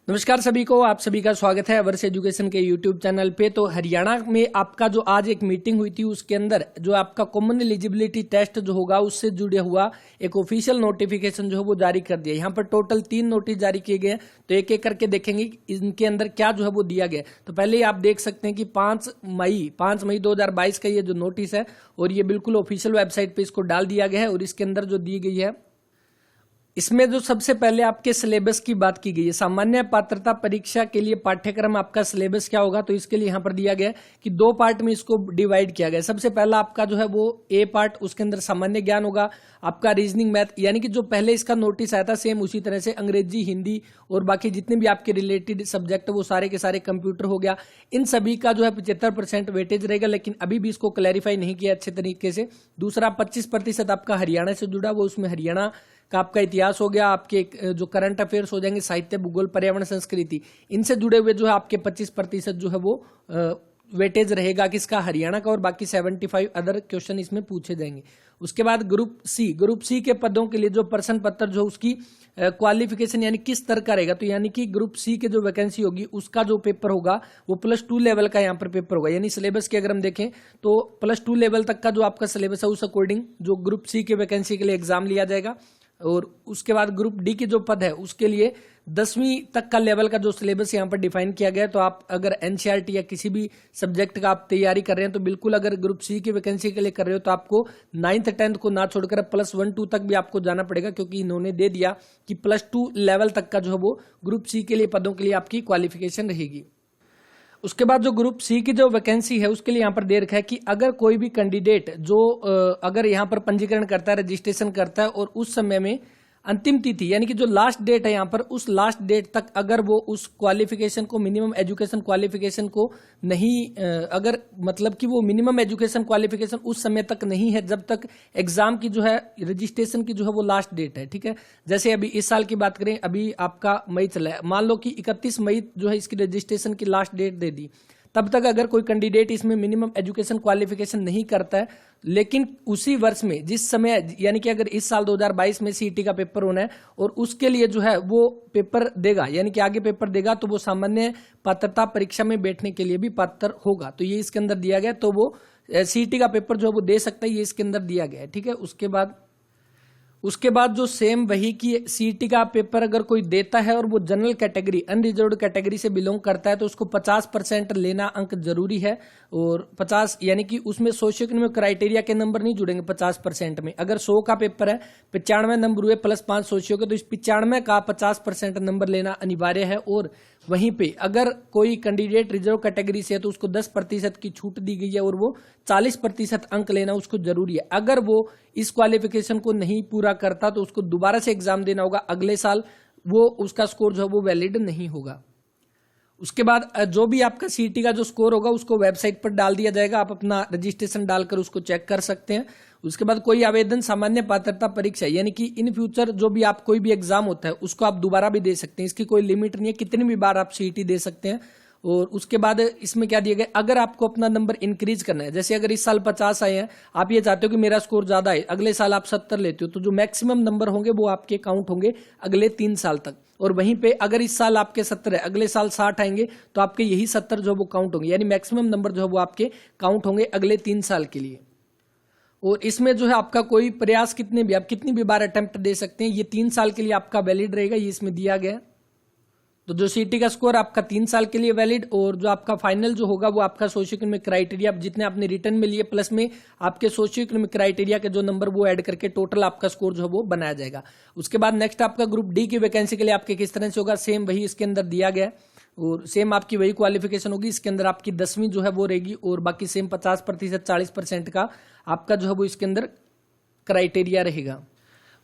नमस्कार सभी को, आप सभी का स्वागत है वर्ष एजुकेशन के यूट्यूब चैनल पे। तो हरियाणा में आपका जो आज एक मीटिंग हुई थी, उसके अंदर जो आपका कॉमन एलिजिबिलिटी टेस्ट जो होगा उससे जुड़े हुआ एक ऑफिशियल नोटिफिकेशन जो है वो जारी कर दिया। यहाँ पर टोटल 3 नोटिस जारी किए गए हैं, तो एक एक करके देखेंगे इनके अंदर क्या जो है वो दिया गया। तो पहले ही आप देख सकते हैं कि 5 मई 2022 का ये जो नोटिस है, और ये बिल्कुल ऑफिशियल वेबसाइट पे इसको डाल दिया गया है। और इसके अंदर जो दी गई है, इसमें जो सबसे पहले आपके सिलेबस की बात की गई है। सामान्य पात्रता परीक्षा के लिए पाठ्यक्रम आपका सिलेबस क्या होगा, तो इसके लिए यहां पर दिया गया है कि 2 पार्ट में इसको डिवाइड किया गया है। सबसे पहला आपका जो है वो ए पार्ट, उसके अंदर सामान्य ज्ञान होगा, आपका रीजनिंग मैथ, यानी कि जो पहले इसका नोटिस आया था सेम उसी तरह से अंग्रेजी, हिंदी और बाकी जितने भी आपके रिलेटेड सब्जेक्ट वो सारे के सारे कंप्यूटर हो गया। इन सभी का जो है 75% वेटेज रहेगा, लेकिन अभी भी इसको क्लैरिफाई नहीं किया अच्छे तरीके से। दूसरा 25% आपका हरियाणा से जुड़ा, वो उसमें हरियाणा का आपका इतिहास हो गया, आपके जो करंट अफेयर्स हो जाएंगे, साहित्य, भूगोल, पर्यावरण, संस्कृति, इनसे जुड़े हुए जो है आपके 25% जो है वो वेटेज रहेगा किसका, हरियाणा का। और बाकी 75 अदर क्वेश्चन इसमें पूछे जाएंगे। उसके बाद ग्रुप सी के पदों के लिए जो प्रश्न पत्र जो उसकी क्वालिफिकेशन यानी किस स्तर का रहेगा, तो यानी कि ग्रुप सी के जो वैकेंसी होगी उसका जो पेपर होगा वो +2 लेवल का यहाँ पर पेपर होगा। यानी सिलेबस की अगर हम देखें तो +2 लेवल तक का जो आपका सिलेबस है उस अकॉर्डिंग जो ग्रुप सी के वैकेंसी के लिए एग्जाम लिया जाएगा। और उसके बाद ग्रुप डी के जो पद है उसके लिए 10वीं तक का लेवल का जो सिलेबस यहाँ पर डिफाइन किया गया है। तो आप अगर एनसीईआरटी या किसी भी सब्जेक्ट का आप तैयारी कर रहे हैं तो बिल्कुल, अगर ग्रुप सी की वैकेंसी के लिए कर रहे हो तो आपको 9th 10th को ना छोड़कर +1 2 तक भी आपको जाना पड़ेगा, क्योंकि इन्होंने दे दिया कि +2 लेवल तक का जो है वो ग्रुप सी के लिए पदों के लिए आपकी क्वालिफिकेशन रहेगी। उसके बाद जो ग्रुप सी की जो वैकेंसी है उसके लिए यहाँ पर दे रखा है कि अगर कोई भी कैंडिडेट जो अगर यहाँ पर पंजीकरण करता है, रजिस्ट्रेशन करता है, और उस समय में अंतिम तिथि यानी कि जो लास्ट डेट है यहाँ पर, उस लास्ट डेट तक अगर वो उस क्वालिफिकेशन को, मिनिमम एजुकेशन क्वालिफिकेशन को नहीं, अगर मतलब कि वो मिनिमम एजुकेशन क्वालिफिकेशन उस समय तक नहीं है जब तक एग्जाम की जो है रजिस्ट्रेशन की जो है वो लास्ट डेट है, ठीक है। जैसे अभी इस साल की बात करें, अभी आपका मई चला है, मान लो कि 31 मई जो है इसकी रजिस्ट्रेशन की लास्ट डेट दे दी, तब तक अगर कोई कैंडिडेट इसमें मिनिमम एजुकेशन क्वालिफिकेशन नहीं करता है, लेकिन उसी वर्ष में जिस समय, यानी कि अगर इस साल 2022 में सीईटी का पेपर होना है और उसके लिए जो है वो पेपर देगा, यानी कि आगे पेपर देगा, तो वो सामान्य पात्रता परीक्षा में बैठने के लिए भी पात्र होगा। तो ये इसके अंदर दिया गया, तो वो सीईटी का पेपर जो है वो दे सकता है, ये इसके अंदर दिया गया है, ठीक है। उसके बाद जो सेम वही की सीईटी का पेपर अगर कोई देता है और वो जनरल कैटेगरी, अनरिजर्व्ड कैटेगरी से बिलोंग करता है, तो उसको 50% लेना अंक जरूरी है। और 50 यानी कि उसमें सोशियो इकोनॉमिक क्राइटेरिया के नंबर नहीं जुड़ेंगे 50% में। अगर 100 का पेपर है, 95 नंबर हुए +5 सोशियो के, तो इस 95 का 50% नंबर लेना अनिवार्य है। और वहीं पे अगर कोई कैंडिडेट रिजर्व कैटेगरी से है तो उसको 10% की छूट दी गई है, और वो 40% अंक लेना उसको जरूरी है। अगर वो इस क्वालिफिकेशन को नहीं पूरा करता तो उसको दोबारा से एग्जाम देना होगा, अगले साल वो उसका स्कोर जो है वो वैलिड नहीं होगा। उसके बाद जो भी आपका सीईटी का जो स्कोर होगा उसको वेबसाइट पर डाल दिया जाएगा, आप अपना रजिस्ट्रेशन डालकर उसको चेक कर सकते हैं। उसके बाद कोई आवेदन सामान्य पात्रता परीक्षा, यानी कि इन फ्यूचर जो भी आप कोई भी एग्जाम होता है उसको आप दोबारा भी दे सकते हैं, इसकी कोई लिमिट नहीं है, कितनी भी बार आप सीईटी दे सकते हैं। और उसके बाद इसमें क्या दिया गया, अगर आपको अपना नंबर इंक्रीज करना है, जैसे अगर इस साल 50 आए हैं, आप ये चाहते हो कि मेरा स्कोर ज्यादा है, अगले साल आप 70 लेते हो, तो जो मैक्सिमम नंबर होंगे वो आपके काउंट होंगे अगले 3 साल तक। और वहीं पे अगर इस साल आपके 70 है, अगले साल 60 आएंगे, तो आपके यही 70 जो वो काउंट होंगे, यानी मैक्सिमम नंबर जो है वो आपके काउंट होंगे अगले 3 साल के लिए। और इसमें जो है आपका कोई प्रयास कितने भी, आप कितनी भी बार अटेम्प्ट दे सकते हैं, ये 3 साल के लिए आपका वैलिड रहेगा, ये इसमें दिया गया। तो जो सीईटी का स्कोर आपका 3 साल के लिए वैलिड, और जो आपका फाइनल जो होगा वो आपका सोशियो इकोनॉमिक क्राइटेरिया, जितने आपने रिटर्न में लिए प्लस में आपके सोशियो इकोनॉमिक क्राइटेरिया के जो नंबर वो ऐड करके टोटल आपका स्कोर जो है वो बनाया जाएगा। उसके बाद नेक्स्ट आपका ग्रुप डी की वैकेंसी के लिए आपके किस तरह से होगा, सेम वही इसके अंदर दिया गया, और सेम आपकी वही क्वालिफिकेशन होगी। इसके अंदर आपकी 10वीं जो है वो रहेगी, और बाकी सेम 50% 40% का आपका जो है वो इसके अंदर क्राइटेरिया रहेगा।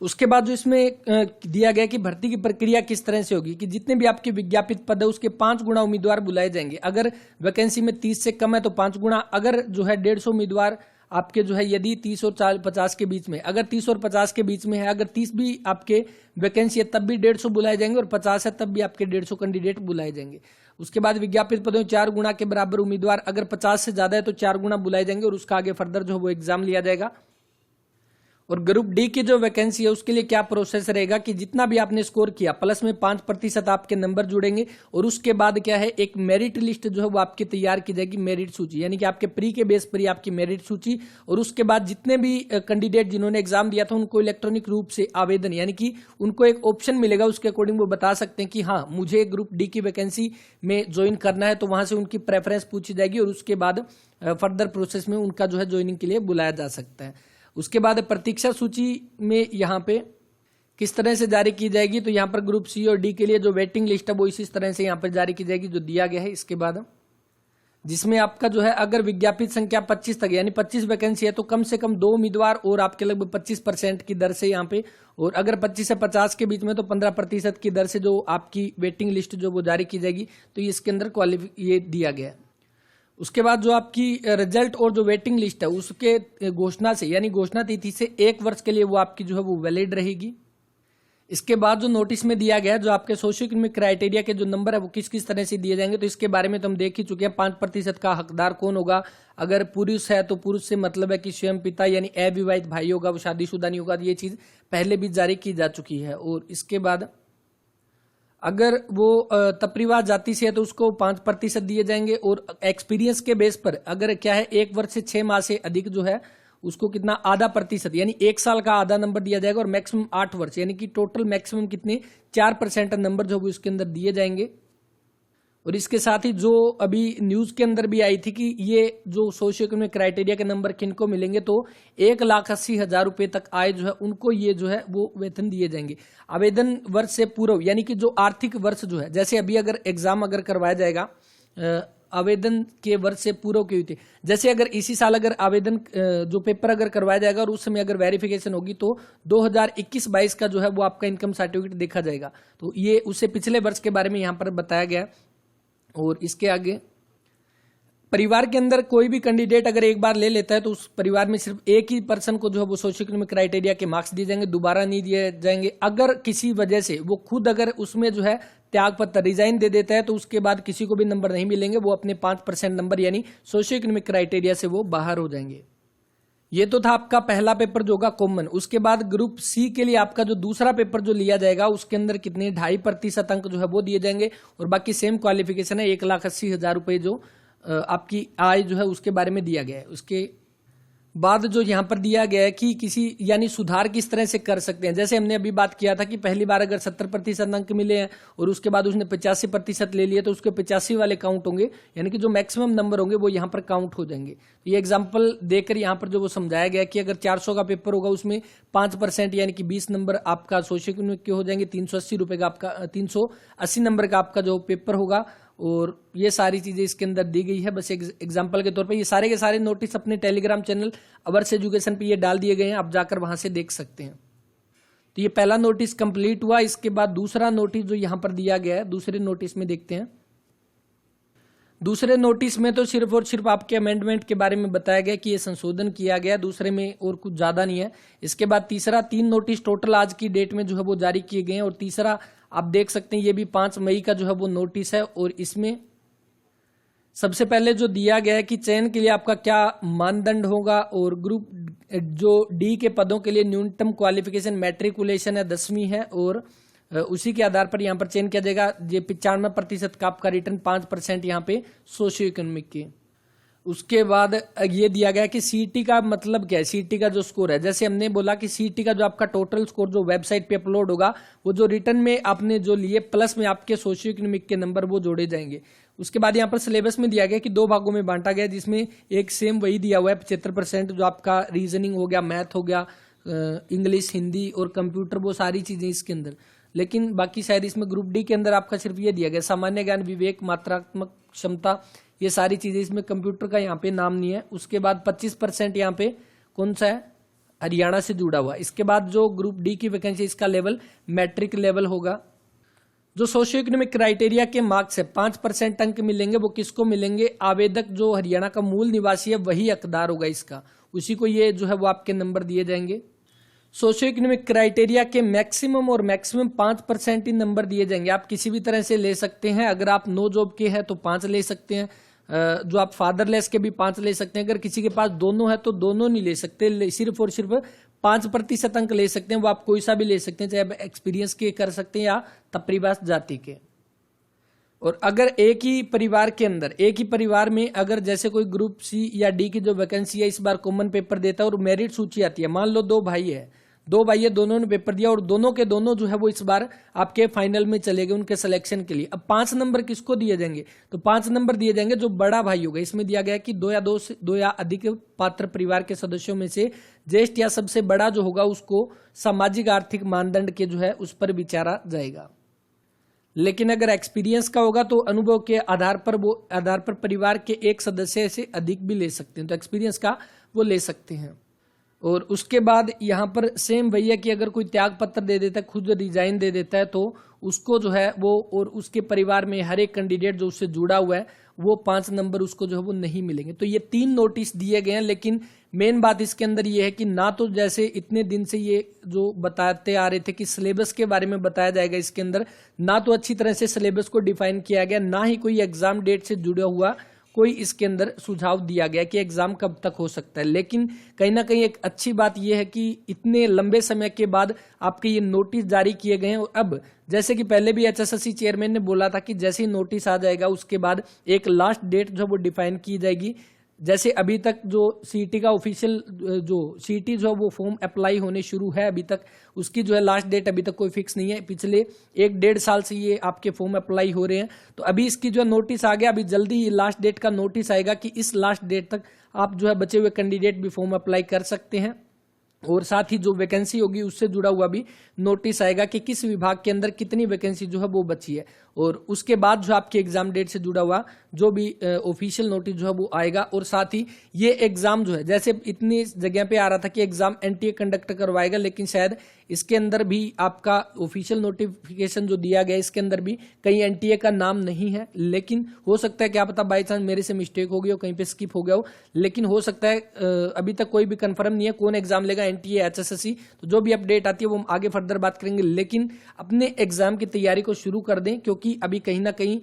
उसके बाद जो इसमें दिया गया कि भर्ती की प्रक्रिया किस तरह से होगी, कि जितने भी आपके विज्ञापित पद है उसके 5 गुना उम्मीदवार बुलाए जाएंगे। अगर वैकेंसी में 30 से कम है तो 5 गुना, अगर जो है 150 उम्मीदवार आपके जो है, यदि 30 और 50 के बीच में, अगर 30 और 50 के बीच में है, अगर 30 भी आपके वैकेंसी है तब भी 150 बुलाए जाएंगे, और 50 है तब भी आपके 150 कैंडिडेट बुलाए जाएंगे। उसके बाद विज्ञापित पदों 4 गुना के बराबर उम्मीदवार, अगर 50 से ज्यादा है तो 4 गुना बुलाए जाएंगे, और उसका आगे फर्दर जो है वो एग्जाम लिया जाएगा। और ग्रुप डी की जो वैकेंसी है उसके लिए क्या प्रोसेस रहेगा कि जितना भी आपने स्कोर किया प्लस में 5% आपके नंबर जुड़ेंगे और उसके बाद क्या है एक मेरिट लिस्ट जो है वो आपकी तैयार की जाएगी, मेरिट सूची, यानी कि आपके प्री के बेस पर ही आपकी मेरिट सूची। और उसके बाद जितने भी कैंडिडेट जिन्होंने एग्जाम दिया था उनको इलेक्ट्रॉनिक रूप से आवेदन, यानी कि उनको एक ऑप्शन मिलेगा, उसके अकॉर्डिंग वो बता सकते हैं कि हाँ मुझे ग्रुप डी की वैकेंसी में ज्वाइन करना है, तो वहां से उनकी प्रेफरेंस पूछी जाएगी और उसके बाद फर्दर प्रोसेस में उनका जो है ज्वाइनिंग के लिए बुलाया जा सकता है। उसके बाद प्रतीक्षा सूची में यहाँ पे किस तरह से जारी की जाएगी, तो यहाँ पर ग्रुप सी और डी के लिए जो वेटिंग लिस्ट है वो इसी तरह से यहाँ पर जारी की जाएगी जो दिया गया है। इसके बाद जिसमें आपका जो है अगर विज्ञापित संख्या 25 तक यानी 25 वैकेंसी है तो कम से कम 2 उम्मीदवार और आपके लगभग 25% की दर से यहाँ पे, और अगर 25 से 50 के बीच में तो 15% की दर से जो आपकी वेटिंग लिस्ट जो वो जारी की जाएगी। तो इसके अंदर ये दिया गया है। उसके बाद जो आपकी रिजल्ट और जो वेटिंग लिस्ट है उसके घोषणा से यानी घोषणा तिथि से 1 वर्ष के लिए वो आपकी जो है वो वैलिड रहेगी। इसके बाद जो नोटिस में दिया गया है जो आपके सोशियो इकोनॉमिक क्राइटेरिया के जो नंबर है वो किस किस तरह से दिए जाएंगे, तो इसके बारे में तो हम देख ही चुके हैं। 5% का हकदार कौन होगा, अगर पुरुष है तो पुरुष से मतलब है कि स्वयं पिता यानी अविवाहित भाई होगा, वो शादीशुदा नहीं होगा, ये चीज पहले भी जारी की जा चुकी है। और इसके बाद अगर वो तपरिवार जाति से है तो उसको 5% दिए जाएंगे, और एक्सपीरियंस के बेस पर अगर क्या है 1 वर्ष से 6 माह से अधिक जो है उसको कितना आधा प्रतिशत यानी 1 साल का आधा नंबर दिया जाएगा, और मैक्सिमम 8 वर्ष यानी कि टोटल मैक्सिमम कितने 4% नंबर जो वो इसके अंदर दिए जाएंगे। और इसके साथ ही जो अभी न्यूज के अंदर भी आई थी कि ये जो सोशियो इकोनॉमिक क्राइटेरिया के नंबर किनको मिलेंगे, तो 1,80,000 रुपए तक आय जो है उनको ये जो है वो वेतन दिए जाएंगे आवेदन वर्ष से पूर्व, यानी कि जो आर्थिक वर्ष जो है, जैसे अभी अगर एग्जाम अगर करवाया जाएगा आवेदन के वर्ष से पूर्व की हुई थी, जैसे अगर इसी साल अगर आवेदन जो पेपर अगर करवाया जाएगा और उस समय अगर वेरिफिकेशन होगी तो 2021-22 का जो है वो आपका इनकम सर्टिफिकेट देखा जाएगा। तो ये उससे पिछले वर्ष के बारे में यहाँ पर बताया गया। और इसके आगे परिवार के अंदर कोई भी कैंडिडेट अगर एक बार ले लेता है तो उस परिवार में सिर्फ एक ही पर्सन को जो है वो सोशियो इकोनॉमिक क्राइटेरिया के मार्क्स दिए जाएंगे, दोबारा नहीं दिए जाएंगे। अगर किसी वजह से वो खुद अगर उसमें जो है त्याग पत्र रिजाइन दे देता है तो उसके बाद किसी को भी नंबर नहीं मिलेंगे, वो अपने 5% नंबर यानी सोशियो इकोनॉमिक क्राइटेरिया से वो बाहर हो जाएंगे। ये तो था आपका पहला पेपर जो होगा कॉमन। उसके बाद ग्रुप सी के लिए आपका जो दूसरा पेपर जो लिया जाएगा उसके अंदर कितने 2.5% अंक जो है वो दिए जाएंगे, और बाकी सेम क्वालिफिकेशन है 1,80,000 रुपए जो आपकी आय जो है उसके बारे में दिया गया है। उसके बाद जो यहाँ पर दिया गया है कि किसी यानी सुधार किस तरह से कर सकते हैं, जैसे हमने अभी बात किया था कि पहली बार अगर 70% अंक मिले हैं और उसके बाद उसने 85% ले लिए तो उसके 85 वाले काउंट होंगे, यानी कि जो मैक्सिमम नंबर होंगे वो यहाँ पर काउंट हो जाएंगे। तो ये एग्जाम्पल देकर यहाँ पर जो वो समझाया गया कि अगर 400 का पेपर होगा उसमें 5% यानी कि 20 नंबर आपका सोशियो इकोनॉमिक के हो जाएंगे, 380 रुपए का आपका 380 नंबर का आपका जो पेपर होगा। और ये सारी चीजें इसके अंदर दी गई है बस एग्जांपल के तौर पे। ये सारे के सारे नोटिस अपने टेलीग्राम चैनल अवर्स एजुकेशन पे ये डाल दिए गए हैं, आप जाकर वहां से देख सकते हैं। तो ये पहला नोटिस कंप्लीट हुआ। इसके बाद दूसरा नोटिस जो यहां पर दिया गया है, दूसरे नोटिस में देखते हैं। दूसरे नोटिस में तो सिर्फ और सिर्फ आपके अमेंडमेंट के बारे में बताया गया कि ये संशोधन किया गया, दूसरे में और कुछ ज्यादा नहीं है। इसके बाद तीसरा 3 नोटिस टोटल आज की डेट में जो है वो जारी किए गए हैं, और तीसरा आप देख सकते हैं ये भी 5 मई का जो है वो नोटिस है। और इसमें सबसे पहले जो दिया गया है कि चयन के लिए आपका क्या मानदंड होगा, और ग्रुप जो डी के पदों के लिए न्यूनतम क्वालिफिकेशन मैट्रिकुलेशन है 10वीं है, और उसी के आधार पर यहाँ पर चयन किया जाएगा। ये 95% का आपका रिटर्न, 5% यहाँ पे सोशियो इकोनॉमिक के। उसके बाद ये दिया गया कि सीईटी का मतलब क्या है, सीईटी का जो स्कोर है, जैसे हमने बोला कि सीईटी का जो आपका टोटल स्कोर जो वेबसाइट पे अपलोड होगा वो जो रिटर्न में आपने जो लिए प्लस में आपके सोशियो इकोनॉमिक के नंबर वो जोड़े जाएंगे। उसके बाद यहाँ पर सिलेबस में दिया गया कि 2 भागों में बांटा गया, जिसमें एक सेम वही दिया हुआ है 75% जो आपका रीजनिंग हो गया, मैथ हो गया, इंग्लिश, हिंदी और कंप्यूटर, वो सारी चीजें इसके अंदर। लेकिन बाकी शायद इसमें ग्रुप डी के अंदर आपका सिर्फ ये दिया गया सामान्य ज्ञान, विवेक, मात्रात्मक क्षमता, ये सारी चीजें, इसमें कंप्यूटर का यहाँ पे नाम नहीं है। उसके बाद 25% यहाँ पे कौन सा है, हरियाणा से जुड़ा हुआ। इसके बाद जो ग्रुप डी की वैकेंसी इसका लेवल मैट्रिक लेवल होगा। जो सोशियो इकोनॉमिक क्राइटेरिया के मार्क्स है 5% अंक मिलेंगे, वो किसको मिलेंगे, आवेदक जो हरियाणा का मूल निवासी है वही हकदार होगा इसका, उसी को ये जो है वो आपके नंबर दिए जाएंगे। सोशियो इकोनॉमिक क्राइटेरिया के मैक्सिमम और मैक्सिमम 5% ही नंबर दिए जाएंगे। आप किसी भी तरह से ले सकते हैं, अगर आप नो जॉब के हैं तो 5 ले सकते हैं, जो आप फादरलेस के भी 5 ले सकते हैं। अगर किसी के पास दोनों है तो दोनों नहीं ले सकते, सिर्फ और सिर्फ 5% अंक ले सकते हैं, वो आप कोई सा भी ले सकते हैं, चाहे आप एक्सपीरियंस के कर सकते हैं या तपरीबास जाति के। और अगर एक ही परिवार में अगर जैसे कोई ग्रुप सी या डी की जो वैकेंसी है इस बार कॉमन पेपर देता है और मेरिट सूची आती है, मान लो दो भाई है, दोनों ने पेपर दिया और दोनों के दोनों जो है वो इस बार आपके फाइनल में चले गए उनके सिलेक्शन के लिए। अब 5 नंबर किसको दिए जाएंगे? तो 5 नंबर दिए जाएंगे जो बड़ा भाई होगा। इसमें दिया गया कि दो या अधिक पात्र परिवार के सदस्यों में से ज्येष्ठ या सबसे बड़ा जो होगा उसको सामाजिक आर्थिक मानदंड के जो है उस पर विचारा जाएगा। लेकिन अगर एक्सपीरियंस का होगा तो अनुभव के आधार पर परिवार के एक सदस्य से अधिक भी ले सकते हैं, तो एक्सपीरियंस का वो ले सकते हैं। और उसके बाद यहाँ पर सेम वही है कि अगर कोई त्याग पत्र दे देता है, खुद रिजाइन दे देता है, तो उसको जो है वो और उसके परिवार में हर एक कैंडिडेट जो उससे जुड़ा हुआ है वो 5 नंबर उसको जो है वो नहीं मिलेंगे। तो ये 3 नोटिस दिए गए हैं, लेकिन मेन बात इसके अंदर ये है कि ना तो जैसे इतने दिन से ये जो बताते आ रहे थे कि सिलेबस के बारे में बताया जाएगा, इसके अंदर ना तो अच्छी तरह से सिलेबस को डिफाइन किया गया, ना ही कोई एग्जाम डेट से जुड़ा हुआ कोई इसके अंदर सुझाव दिया गया कि एग्जाम कब तक हो सकता है। लेकिन कहीं ना कहीं एक अच्छी बात यह है कि इतने लंबे समय के बाद आपके ये नोटिस जारी किए गए हैं। और अब जैसे कि पहले भी एचएसएससी चेयरमैन ने बोला था कि जैसे ही नोटिस आ जाएगा उसके बाद एक लास्ट डेट जो वो डिफाइन की जाएगी। जैसे अभी तक जो सीईटी का ऑफिशियल जो सीईटी जो है वो फॉर्म अप्लाई होने शुरू है, अभी तक उसकी जो है लास्ट डेट अभी तक कोई फिक्स नहीं है। पिछले 1-1.5 साल से ये आपके फॉर्म अप्लाई हो रहे हैं, तो अभी इसकी जो नोटिस आ गया, अभी जल्दी ही लास्ट डेट का नोटिस आएगा कि इस लास्ट डेट तक आप जो है बचे हुए कैंडिडेट भी फॉर्म अप्लाई कर सकते हैं। और साथ ही जो वैकेंसी होगी उससे जुड़ा हुआ भी नोटिस आएगा कि किस विभाग के अंदर कितनी वैकेंसी जो है वो बची है। और उसके बाद जो आपके एग्जाम डेट से जुड़ा हुआ जो भी ऑफिशियल नोटिस जो है वो आएगा। और साथ ही ये एग्जाम जो है, जैसे इतनी जगह पे आ रहा था कि एग्जाम एनटीए कंडक्ट करवाएगा, लेकिन शायद इसके अंदर भी आपका ऑफिशियल नोटिफिकेशन जो दिया गया इसके अंदर भी कहीं एनटीए का नाम नहीं है। लेकिन हो सकता है, क्या पता बाई चांस मेरे से मिस्टेक हो गई हो, कहीं पे स्किप हो गया हो, लेकिन हो सकता है अभी तक कोई भी कंफर्म नहीं है कौन एग्जाम लेगा, एनटीए एचएसएससी। तो जो भी अपडेट आती है वो हम आगे फर्दर बात करेंगे। लेकिन अपने एग्जाम की तैयारी को शुरू कर दें, क्योंकि अभी कहीं ना कहीं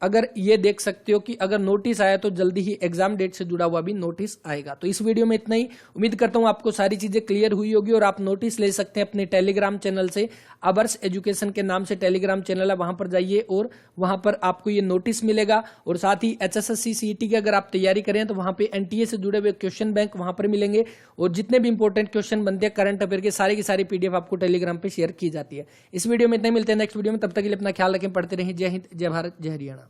अगर ये देख सकते हो कि अगर नोटिस आया तो जल्दी ही एग्जाम डेट से जुड़ा हुआ भी नोटिस आएगा। तो इस वीडियो में इतना ही। उम्मीद करता हूं आपको सारी चीजें क्लियर हुई होगी और आप नोटिस ले सकते हैं अपने टेलीग्राम चैनल से। आवर्स एजुकेशन के नाम से टेलीग्राम चैनल है, वहां पर जाइए और वहां पर आपको ये नोटिस मिलेगा। और साथ ही एचएसएससी सीईटी की अगर आप तैयारी करें तो वहां पे एनटीए से जुड़े हुए क्वेश्चन बैंक वहां पर मिलेंगे और जितने भी इंपॉर्टेंट क्वेश्चन बनते हैं करंट अफेयर के सारे की सारी पीडीएफ आपको टेलीग्राम पे शेयर की जाती है। इस वीडियो में इतना, मिलते हैं नेक्स्ट वीडियो में, तब तक के लिए अपना ख्याल रखें, पढ़ते रहें। जय हिंद, जय भारत, जय हरियाणा।